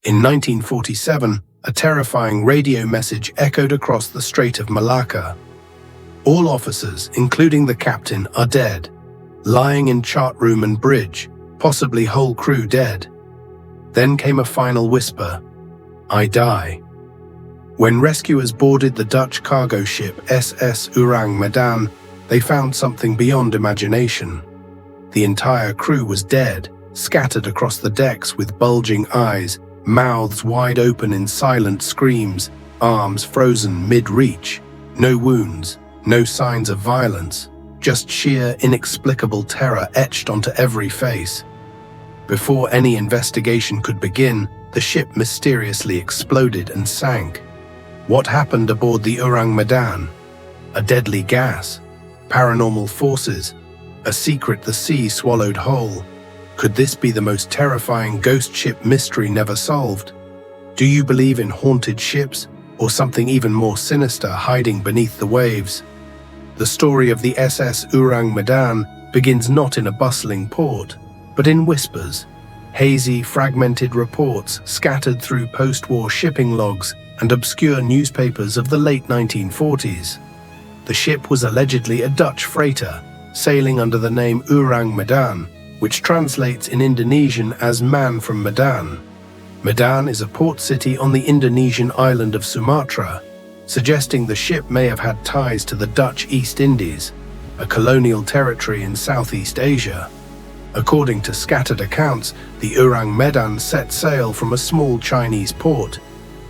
In 1947, a terrifying radio message echoed across the Strait of Malaka. All officers, including the captain, are dead, lying in chart room and bridge, possibly whole crew dead. Then came a final whisper, "I die." When rescuers boarded the Dutch cargo ship SS Ourang Medan, they found something beyond imagination. The entire crew was dead, scattered across the decks with bulging eyes, mouths wide open in silent screams, arms frozen mid-reach. No wounds, no signs of violence, just sheer, inexplicable terror etched onto every face. Before any investigation could begin, the ship mysteriously exploded and sank. What happened aboard the Ourang Medan? A deadly gas? Paranormal forces? A secret the sea swallowed whole? Could this be the most terrifying ghost ship mystery never solved? Do you believe in haunted ships, or something even more sinister hiding beneath the waves? The story of the SS Ourang Medan begins not in a bustling port, but in whispers, hazy, fragmented reports scattered through post-war shipping logs and obscure newspapers of the late 1940s. The ship was allegedly a Dutch freighter, sailing under the name Ourang Medan, which translates in Indonesian as Man from Medan. Medan is a port city on the Indonesian island of Sumatra, suggesting the ship may have had ties to the Dutch East Indies, a colonial territory in Southeast Asia. According to scattered accounts, the Ourang Medan set sail from a small Chinese port,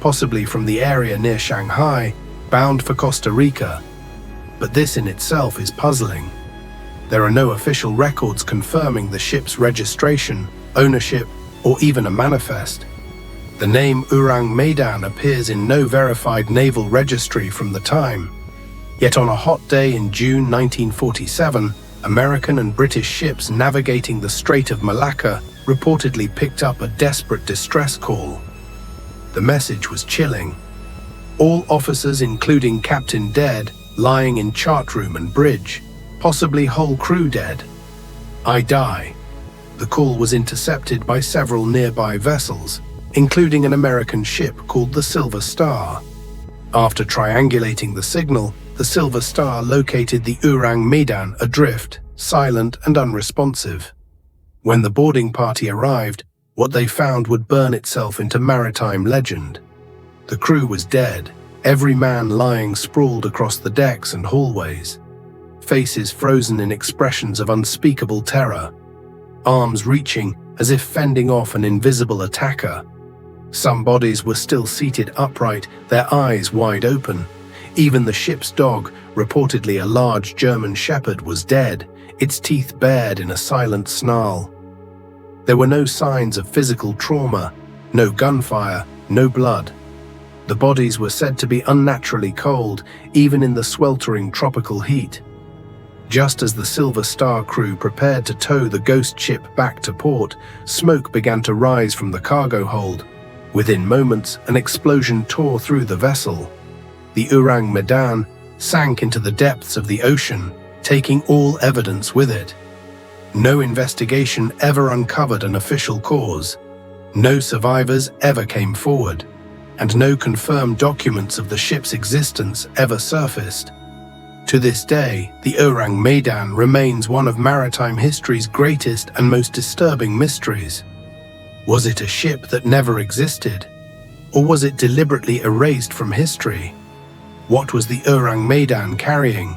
possibly from the area near Shanghai, bound for Costa Rica. But this in itself is puzzling. There are no official records confirming the ship's registration, ownership, or even a manifest. The name Ourang Medan appears in no verified naval registry from the time. Yet on a hot day in June 1947, American and British ships navigating the Strait of Malaka reportedly picked up a desperate distress call. The message was chilling. All officers, including captain, dead, lying in chart room and bridge. Possibly whole crew dead. I die. The call was intercepted by several nearby vessels, including an American ship called the Silver Star. After triangulating the signal, the Silver Star located the Ourang Medan adrift, silent and unresponsive. When the boarding party arrived, what they found would burn itself into maritime legend. The crew was dead, every man lying sprawled across the decks and hallways. Faces frozen in expressions of unspeakable terror, arms reaching as if fending off an invisible attacker. Some bodies were still seated upright, their eyes wide open. Even the ship's dog, reportedly a large German shepherd, was dead, its teeth bared in a silent snarl. There were no signs of physical trauma, no gunfire, no blood. The bodies were said to be unnaturally cold, even in the sweltering tropical heat. Just as the Silver Star crew prepared to tow the ghost ship back to port, smoke began to rise from the cargo hold. Within moments, an explosion tore through the vessel. The Ourang Medan sank into the depths of the ocean, taking all evidence with it. No investigation ever uncovered an official cause. No survivors ever came forward, and no confirmed documents of the ship's existence ever surfaced. To this day, the Ourang Medan remains one of maritime history's greatest and most disturbing mysteries. Was it a ship that never existed? Or was it deliberately erased from history? What was the Ourang Medan carrying?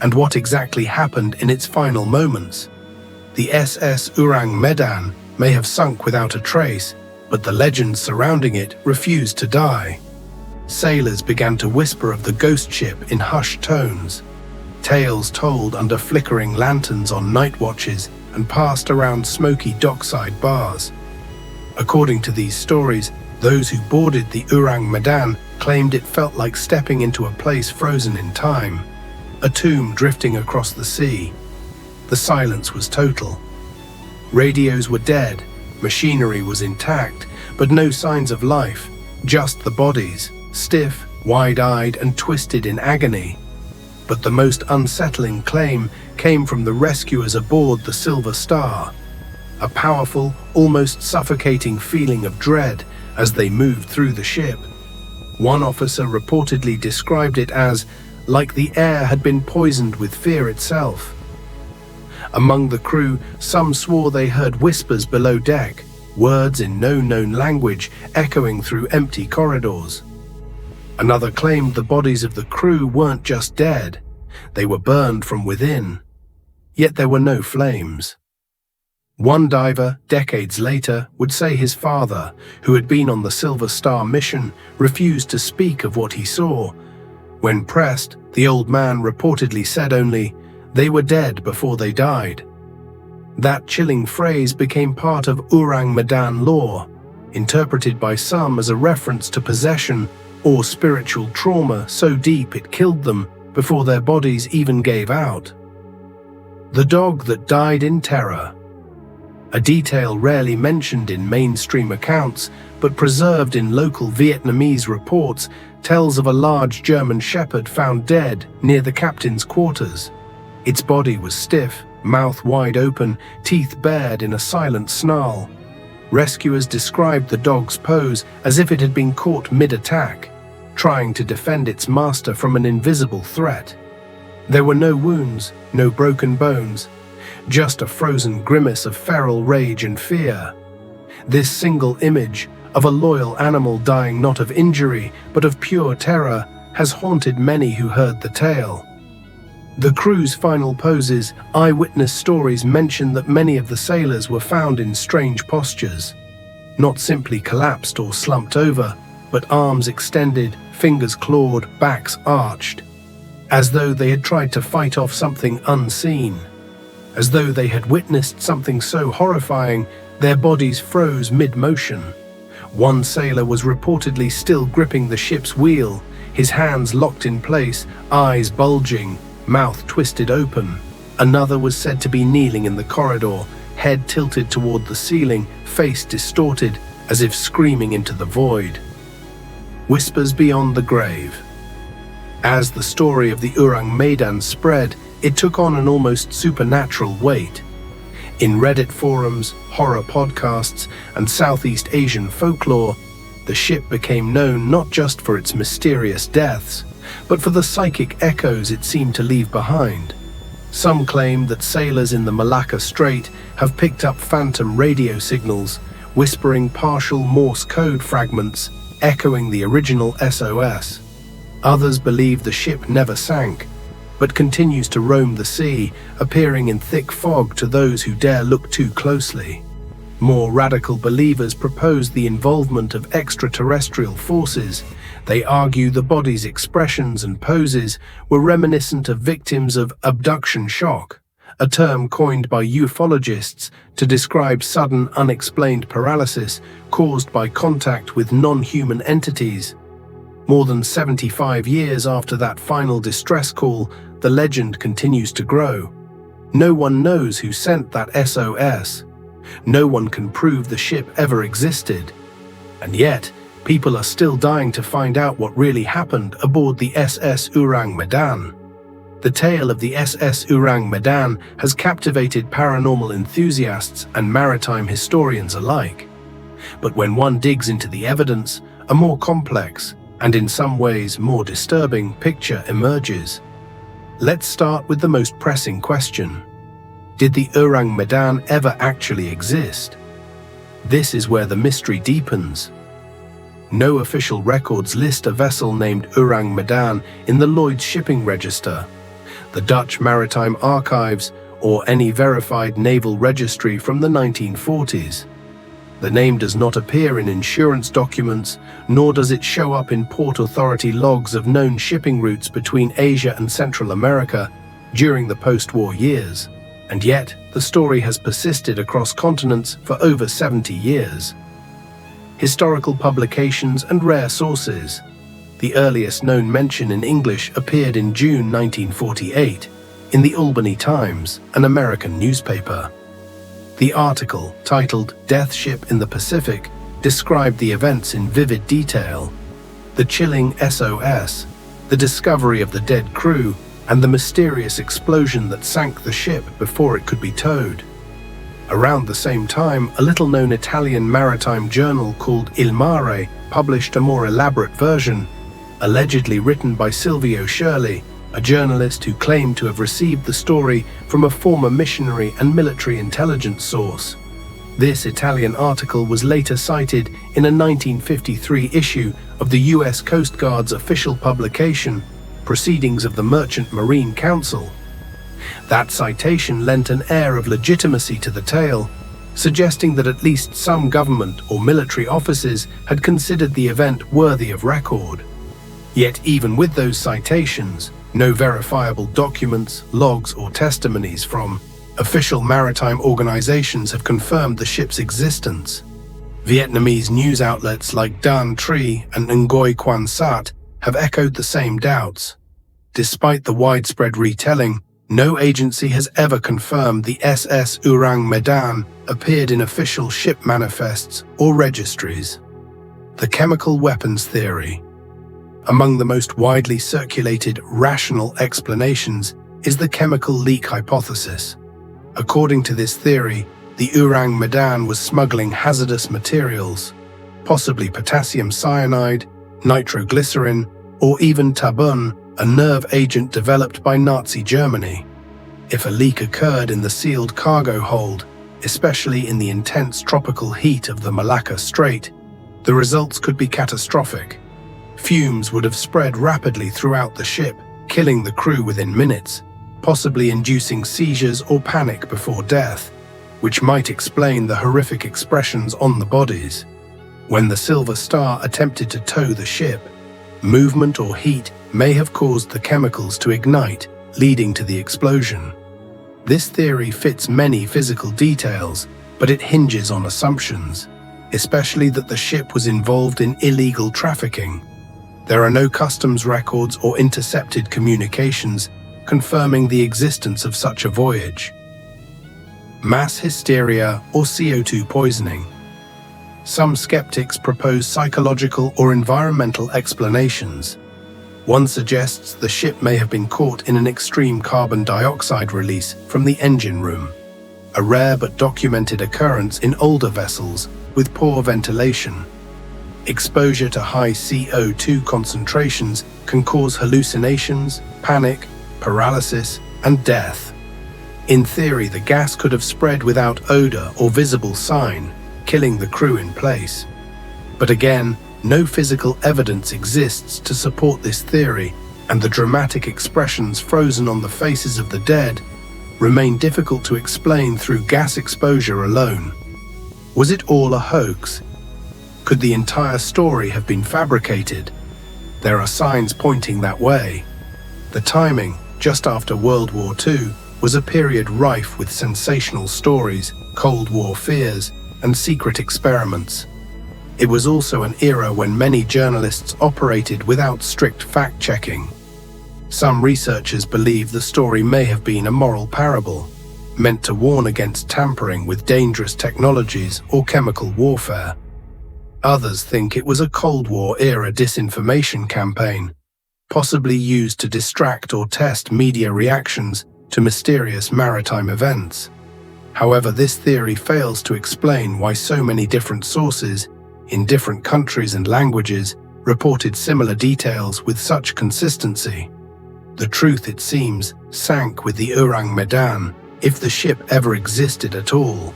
And what exactly happened in its final moments? The SS Ourang Medan may have sunk without a trace, but the legends surrounding it refused to die. Sailors began to whisper of the ghost ship in hushed tones. Tales told under flickering lanterns on night watches and passed around smoky dockside bars. According to these stories, those who boarded the Ourang Medan claimed it felt like stepping into a place frozen in time, a tomb drifting across the sea. The silence was total. Radios were dead, machinery was intact, but no signs of life, just the bodies, stiff, wide-eyed and twisted in agony. But the most unsettling claim came from the rescuers aboard the Silver Star. A powerful, almost suffocating feeling of dread, as they moved through the ship. One officer reportedly described it as like the air had been poisoned with fear itself. Among the crew, some swore they heard whispers below deck, words in no known language echoing through empty corridors. Another claimed the bodies of the crew weren't just dead, they were burned from within. Yet there were no flames. One diver, decades later, would say his father, who had been on the Silver Star mission, refused to speak of what he saw. When pressed, the old man reportedly said only, "They were dead before they died." That chilling phrase became part of Ourang Medan lore, interpreted by some as a reference to possession or spiritual trauma so deep it killed them before their bodies even gave out. The dog that died in terror. A detail rarely mentioned in mainstream accounts, but preserved in local Vietnamese reports, tells of a large German shepherd found dead near the captain's quarters. Its body was stiff, mouth wide open, teeth bared in a silent snarl. Rescuers described the dog's pose as if it had been caught mid-attack, trying to defend its master from an invisible threat. There were no wounds, no broken bones, just a frozen grimace of feral rage and fear. This single image of a loyal animal dying not of injury but of pure terror has haunted many who heard the tale. The crew's final poses, eyewitness stories mention that many of the sailors were found in strange postures, not simply collapsed or slumped over, but arms extended, fingers clawed, backs arched, as though they had tried to fight off something unseen. As though they had witnessed something so horrifying, their bodies froze mid-motion. One sailor was reportedly still gripping the ship's wheel, his hands locked in place, eyes bulging, mouth twisted open. Another was said to be kneeling in the corridor, head tilted toward the ceiling, face distorted, as if screaming into the void. Whispers beyond the grave. As the story of the Ourang Medan spread, it took on an almost supernatural weight. In Reddit forums, horror podcasts, and Southeast Asian folklore, the ship became known not just for its mysterious deaths, but for the psychic echoes it seemed to leave behind. Some claim that sailors in the Malaka Strait have picked up phantom radio signals, whispering partial Morse code fragments, echoing the original SOS. Others believe the ship never sank, but continues to roam the sea, appearing in thick fog to those who dare look too closely. More radical believers propose the involvement of extraterrestrial forces. They argue the body's expressions and poses were reminiscent of victims of abduction shock, a term coined by ufologists to describe sudden unexplained paralysis caused by contact with non-human entities. More than 75 years after that final distress call, the legend continues to grow. No one knows who sent that SOS. No one can prove the ship ever existed. And yet, people are still dying to find out what really happened aboard the SS Ourang Medan. The tale of the SS Ourang Medan has captivated paranormal enthusiasts and maritime historians alike. But when one digs into the evidence, a more complex, and in some ways more disturbing, picture emerges. Let's start with the most pressing question. Did the Ourang Medan ever actually exist? This is where the mystery deepens. No official records list a vessel named Ourang Medan in the Lloyd's shipping register, the Dutch Maritime Archives, or any verified naval registry from the 1940s. The name does not appear in insurance documents, nor does it show up in Port Authority logs of known shipping routes between Asia and Central America during the post-war years. And yet, the story has persisted across continents for over 70 years. Historical publications and rare sources. The earliest known mention in English appeared in June 1948 in the Albany Times, an American newspaper. The article, titled "Death Ship in the Pacific," described the events in vivid detail. The chilling SOS, the discovery of the dead crew, and the mysterious explosion that sank the ship before it could be towed. Around the same time, a little-known Italian maritime journal called Il Mare published a more elaborate version, allegedly written by Silvio Shirley, a journalist who claimed to have received the story from a former missionary and military intelligence source. This Italian article was later cited in a 1953 issue of the U.S. Coast Guard's official publication, Proceedings of the Merchant Marine Council. That citation lent an air of legitimacy to the tale, suggesting that at least some government or military offices had considered the event worthy of record. Yet even with those citations, no verifiable documents, logs, or testimonies from official maritime organizations have confirmed the ship's existence. Vietnamese news outlets like Dan Tri and Nguoi Quan Sat have echoed the same doubts. Despite the widespread retelling, no agency has ever confirmed the SS Ourang Medan appeared in official ship manifests or registries. The chemical weapons theory. Among the most widely circulated rational explanations is the chemical leak hypothesis. According to this theory, the Ourang Medan was smuggling hazardous materials, possibly potassium cyanide, nitroglycerin, or even tabun, a nerve agent developed by Nazi Germany. If a leak occurred in the sealed cargo hold, especially in the intense tropical heat of the Malaka Strait, the results could be catastrophic. Fumes would have spread rapidly throughout the ship, killing the crew within minutes, possibly inducing seizures or panic before death, which might explain the horrific expressions on the bodies. When the Silver Star attempted to tow the ship, movement or heat may have caused the chemicals to ignite, leading to the explosion. This theory fits many physical details, but it hinges on assumptions, especially that the ship was involved in illegal trafficking. There are no customs records or intercepted communications confirming the existence of such a voyage. Mass hysteria or CO2 poisoning. Some skeptics propose psychological or environmental explanations. One suggests the ship may have been caught in an extreme carbon dioxide release from the engine room, a rare but documented occurrence in older vessels with poor ventilation. Exposure to high CO2 concentrations can cause hallucinations, panic, paralysis, and death. In theory, the gas could have spread without odor or visible sign, killing the crew in place. But again, no physical evidence exists to support this theory, and the dramatic expressions frozen on the faces of the dead remain difficult to explain through gas exposure alone. Was it all a hoax? Could the entire story have been fabricated? There are signs pointing that way. The timing, just after World War II, was a period rife with sensational stories, Cold War fears, and secret experiments. It was also an era when many journalists operated without strict fact-checking. Some researchers believe the story may have been a moral parable, meant to warn against tampering with dangerous technologies or chemical warfare. Others think it was a Cold War-era disinformation campaign, possibly used to distract or test media reactions to mysterious maritime events. However, this theory fails to explain why so many different sources, in different countries and languages, reported similar details with such consistency. The truth, it seems, sank with the Ourang Medan, if the ship ever existed at all.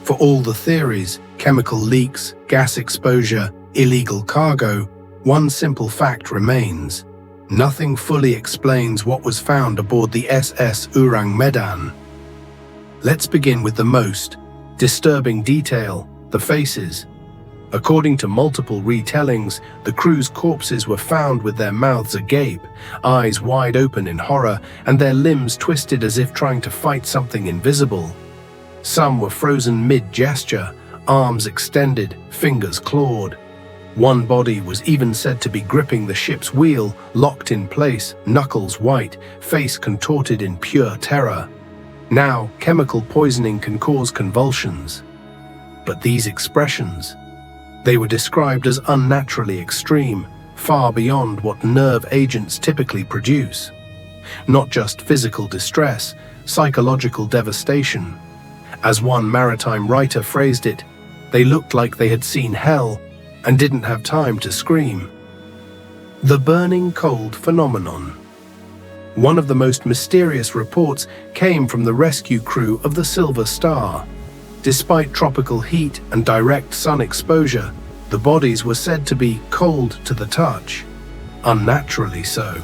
For all the theories, chemical leaks, gas exposure, illegal cargo, one simple fact remains. Nothing fully explains what was found aboard the SS Ourang Medan. Let's begin with the most disturbing detail, the faces. According to multiple retellings, the crew's corpses were found with their mouths agape, eyes wide open in horror, and their limbs twisted as if trying to fight something invisible. Some were frozen mid-gesture, arms extended, fingers clawed. One body was even said to be gripping the ship's wheel, locked in place, knuckles white, face contorted in pure terror. Now, chemical poisoning can cause convulsions. But these expressions, they were described as unnaturally extreme, far beyond what nerve agents typically produce. Not just physical distress, psychological devastation. As one maritime writer phrased it, they looked like they had seen hell and didn't have time to scream. The burning cold phenomenon. One of the most mysterious reports came from the rescue crew of the Silver Star. Despite tropical heat and direct sun exposure, the bodies were said to be cold to the touch, unnaturally so.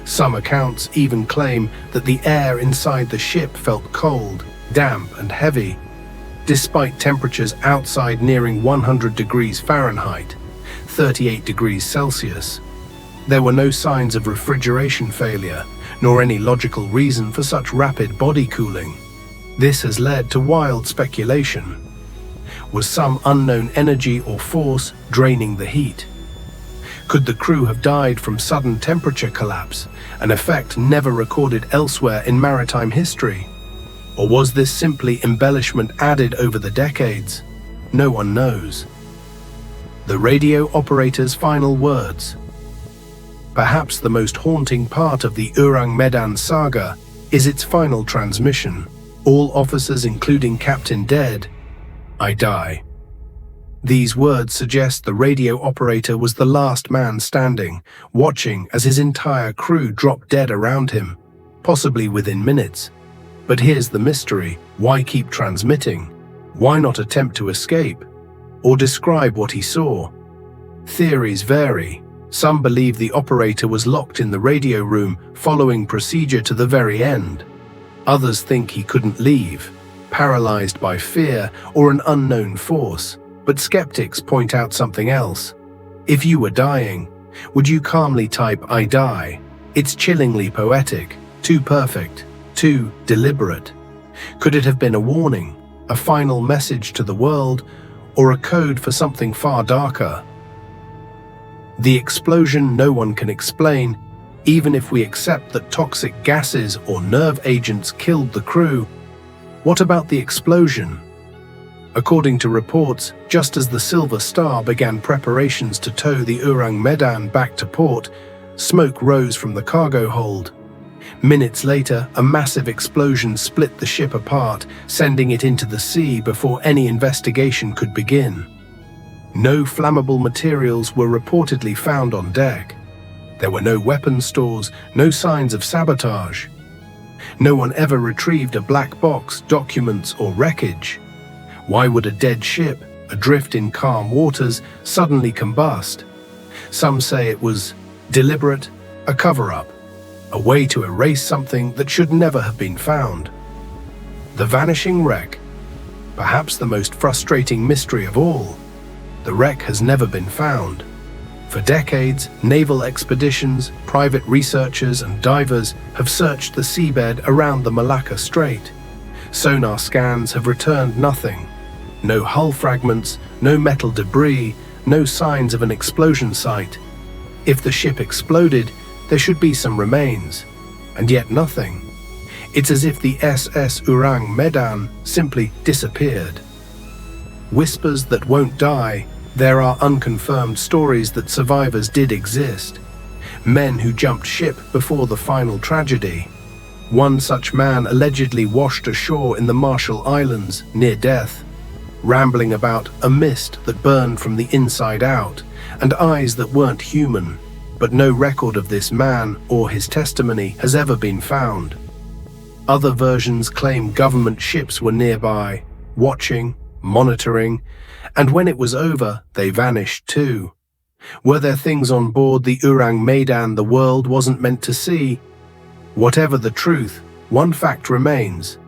Some accounts even claim that the air inside the ship felt cold, damp and heavy, despite temperatures outside nearing 100 degrees Fahrenheit, 38 degrees Celsius. There were no signs of refrigeration failure, nor any logical reason for such rapid body cooling. This has led to wild speculation. Was some unknown energy or force draining the heat? Could the crew have died from sudden temperature collapse, an effect never recorded elsewhere in maritime history? Or was this simply embellishment added over the decades? No one knows. The radio operator's final words. Perhaps the most haunting part of the Ourang Medan saga is its final transmission. All officers, including Captain, dead. I die. These words suggest the radio operator was the last man standing, watching as his entire crew dropped dead around him, possibly within minutes. But here's the mystery: why keep transmitting? Why not attempt to escape? Or describe what he saw? Theories vary. Some believe the operator was locked in the radio room, following procedure to the very end. Others think he couldn't leave, paralyzed by fear or an unknown force. But skeptics point out something else. If you were dying, would you calmly type, "I die"? It's chillingly poetic, too perfect, too deliberate. Could it have been a warning, a final message to the world, or a code for something far darker? The explosion no one can explain, even if we accept that toxic gases or nerve agents killed the crew. What about the explosion? According to reports, just as the Silver Star began preparations to tow the Ourang Medan back to port, smoke rose from the cargo hold. Minutes later, a massive explosion split the ship apart, sending it into the sea before any investigation could begin. No flammable materials were reportedly found on deck. There were no weapon stores, no signs of sabotage. No one ever retrieved a black box, documents, or wreckage. Why would a dead ship, adrift in calm waters, suddenly combust? Some say it was deliberate, a cover-up, a way to erase something that should never have been found. The vanishing wreck, perhaps the most frustrating mystery of all. The wreck has never been found. For decades, naval expeditions, private researchers and divers have searched the seabed around the Malaka Strait. Sonar scans have returned nothing. No hull fragments, no metal debris, no signs of an explosion site. If the ship exploded, there should be some remains, and yet nothing. It's as if the SS Ourang Medan simply disappeared. Whispers that won't die. There are unconfirmed stories that survivors did exist. Men who jumped ship before the final tragedy. One such man allegedly washed ashore in the Marshall Islands, near death, rambling about a mist that burned from the inside out, and eyes that weren't human. But no record of this man or his testimony has ever been found. Other versions claim government ships were nearby, watching, monitoring, and when it was over, they vanished too. Were there things on board the Ourang Medan the world wasn't meant to see? Whatever the truth, one fact remains.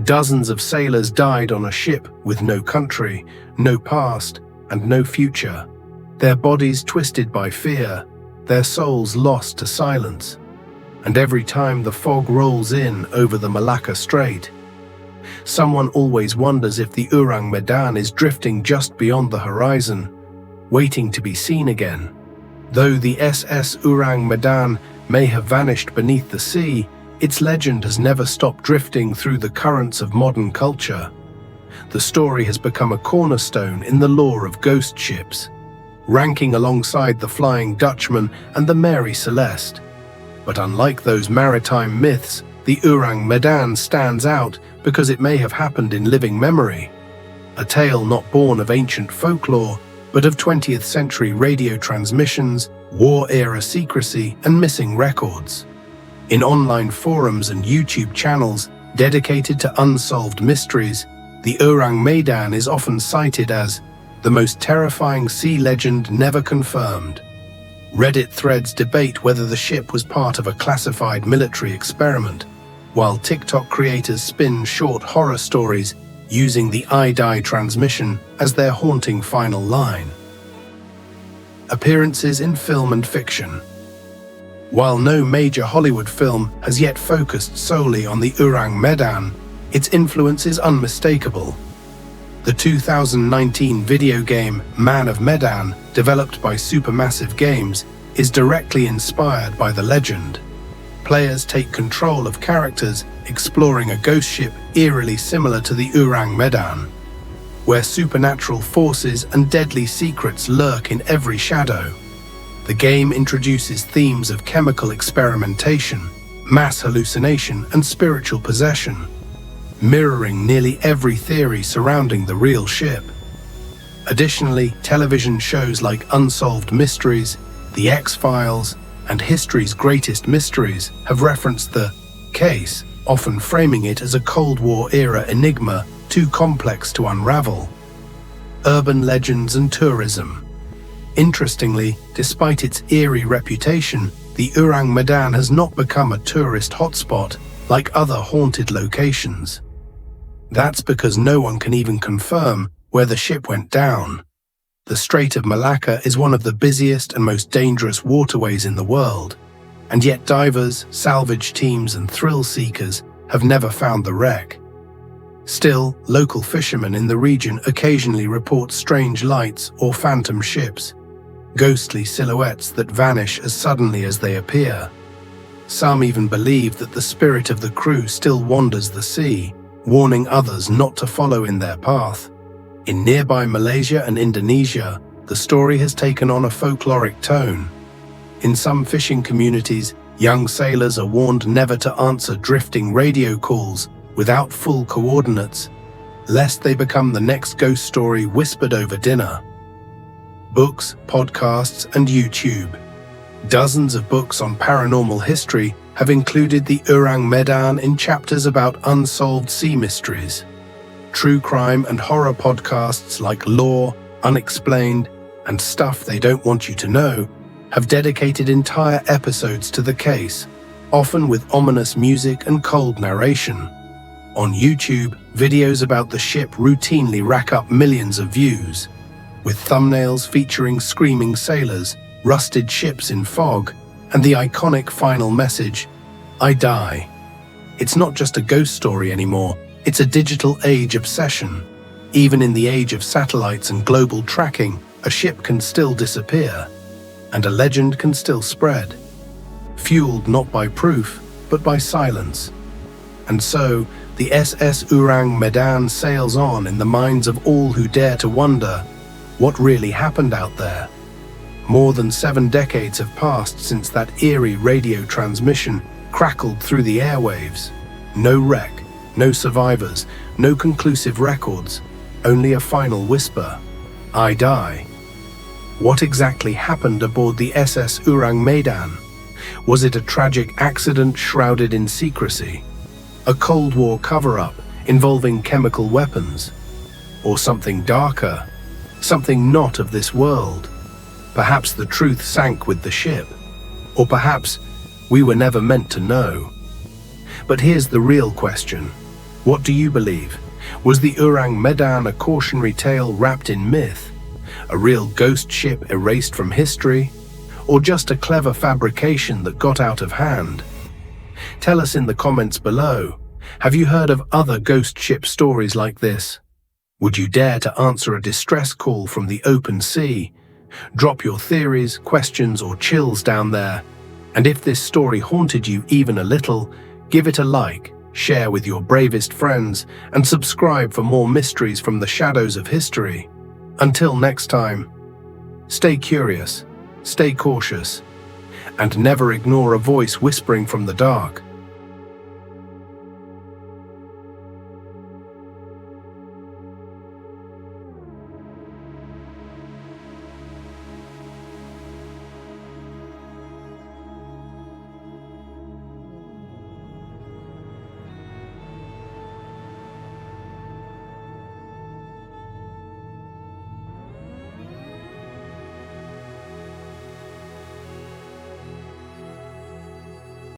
Dozens of sailors died on a ship with no country, no past, and no future. Their bodies twisted by fear, their souls lost to silence. And every time the fog rolls in over the Malaka Strait, someone always wonders if the Ourang Medan is drifting just beyond the horizon, waiting to be seen again. Though the SS Ourang Medan may have vanished beneath the sea, its legend has never stopped drifting through the currents of modern culture. The story has become a cornerstone in the lore of ghost ships, ranking alongside the Flying Dutchman and the Mary Celeste. But unlike those maritime myths, the Ourang Medan stands out because it may have happened in living memory. A tale not born of ancient folklore, but of 20th century radio transmissions, war-era secrecy, and missing records. In online forums and YouTube channels dedicated to unsolved mysteries, the Ourang Medan is often cited as the most terrifying sea legend never confirmed. Reddit threads debate whether the ship was part of a classified military experiment, while TikTok creators spin short horror stories using the I Die transmission as their haunting final line. Appearances in film and fiction. While no major Hollywood film has yet focused solely on the Ourang Medan, its influence is unmistakable. The 2019 video game Man of Medan, developed by Supermassive Games, is directly inspired by the legend. Players take control of characters exploring a ghost ship eerily similar to the Ourang Medan, where supernatural forces and deadly secrets lurk in every shadow. The game introduces themes of chemical experimentation, mass hallucination, and spiritual possession, mirroring nearly every theory surrounding the real ship. Additionally, television shows like Unsolved Mysteries, The X-Files, and History's Greatest Mysteries have referenced the case, often framing it as a Cold War-era enigma too complex to unravel. Urban legends and tourism. Interestingly, despite its eerie reputation, the Ourang Medan has not become a tourist hotspot like other haunted locations. That's because no one can even confirm where the ship went down. The Strait of Malaka is one of the busiest and most dangerous waterways in the world, and yet divers, salvage teams, and thrill seekers have never found the wreck. Still, local fishermen in the region occasionally report strange lights or phantom ships, ghostly silhouettes that vanish as suddenly as they appear. Some even believe that the spirit of the crew still wanders the sea, warning others not to follow in their path. In nearby Malaysia and Indonesia, the story has taken on a folkloric tone. In some fishing communities, young sailors are warned never to answer drifting radio calls without full coordinates, lest they become the next ghost story whispered over dinner. Books, podcasts, and YouTube. Dozens of books on paranormal history have included the Ourang Medan in chapters about unsolved sea mysteries. True crime and horror podcasts like Lore, Unexplained, and Stuff They Don't Want You to Know have dedicated entire episodes to the case, often with ominous music and cold narration. On YouTube, videos about the ship routinely rack up millions of views, with thumbnails featuring screaming sailors, rusted ships in fog, and the iconic final message, "I die." It's not just a ghost story anymore, it's a digital age obsession. Even in the age of satellites and global tracking, a ship can still disappear, and a legend can still spread, fueled not by proof, but by silence. And so, the SS Ourang Medan sails on in the minds of all who dare to wonder, what really happened out there? More than 7 decades have passed since that eerie radio transmission crackled through the airwaves. No wreck, no survivors, no conclusive records, only a final whisper, "I die." What exactly happened aboard the SS Ourang Medan? Was it a tragic accident shrouded in secrecy? A Cold War cover-up involving chemical weapons? Or something darker? Something not of this world? Perhaps the truth sank with the ship. Or perhaps we were never meant to know. But here's the real question. What do you believe? Was the Ourang Medan a cautionary tale wrapped in myth? A real ghost ship erased from history? Or just a clever fabrication that got out of hand? Tell us in the comments below. Have you heard of other ghost ship stories like this? Would you dare to answer a distress call from the open sea? Drop your theories, questions, or chills down there. And if this story haunted you even a little, give it a like, share with your bravest friends, and subscribe for more mysteries from the shadows of history. Until next time, stay curious, stay cautious, and never ignore a voice whispering from the dark.